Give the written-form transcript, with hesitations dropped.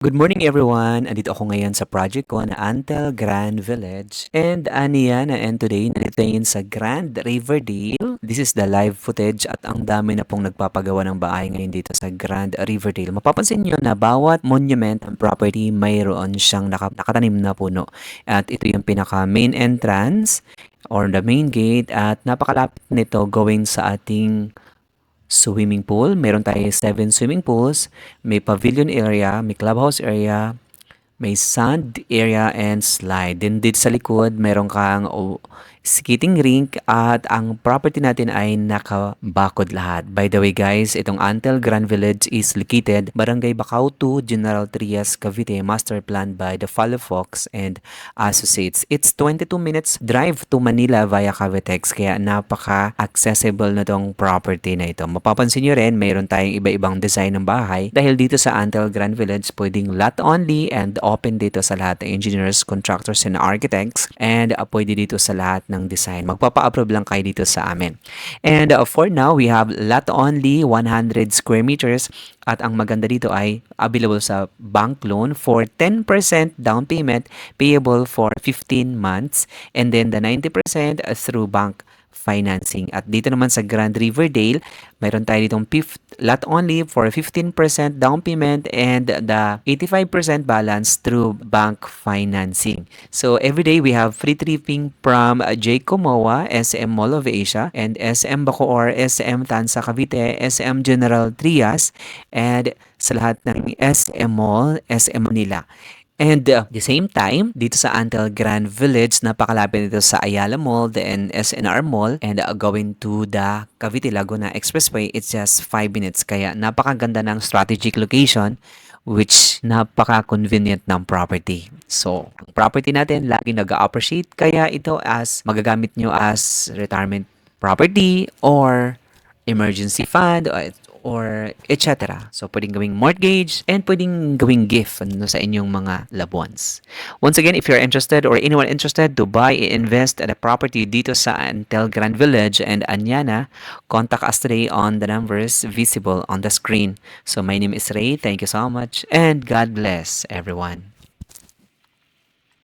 Good morning everyone! Andito ako ngayon sa project ko na Antel Grand Village. And aniyan and today nandito tayo sa Grand Riverdale. This is the live footage at ang dami na pong nagpapagawa ng bahay ngayon dito sa Grand Riverdale. Mapapansin nyo na bawat monument and property mayroon siyang nakatanim na puno. At ito yung pinaka main entrance or the main gate at napakalapit nito going sa ating swimming pool. Meron tayo 7 swimming pools. May pavilion area, may clubhouse area, may sand area and slide. Then dito sa likod, meron kang skating rink at ang property natin ay nakabakod lahat. By the way guys, itong Antel Grand Village is located Barangay Bacau 2, General Trias, Cavite, master planned by the Fox and Associates. It's 22 minutes drive to Manila via Cavitex kaya napaka-accessible na tong property na ito. Mapapansin nyo rin, mayroon tayong iba-ibang design ng bahay dahil dito sa Antel Grand Village pwedeng lot only and open dito sa lahat ng engineers, contractors, and architects and pwede dito sa lahat ng design. Magpapa-approve lang kayo dito sa amin. And for now, we have lot only 100 square meters at ang maganda dito ay available sa bank loan for 10% down payment payable for 15 months and then the 90% through bank financing. At dito naman sa Grand Riverdale, mayroon tayo ditong lot only for 15% down payment and the 85% balance through bank financing. So every day we have free tripping from J. Comoa, SM Mall of Asia, and SM Bacoor, SM Tansa Cavite, SM General Trias, and sa lahat ng SM Mall, SM Manila. And the same time, dito sa Antel Grand Village, napakalapit dito sa Ayala Mall, the SNR Mall, and going to the Cavite Laguna Expressway, it's just 5 minutes. Kaya napakaganda ng strategic location, which napaka-convenient ng property. So, ang property natin lagi nag-appreciate, kaya ito as magagamit nyo as retirement property or emergency fund or etc. So, pwedeng gawing mortgage and pwedeng gawing gift sa inyong mga loved ones. Once again, if you're interested or anyone interested to buy and invest at a property dito sa Antel Grand Village and Anyana, contact us today on the numbers visible on the screen. So, my name is Ray. Thank you so much and God bless everyone.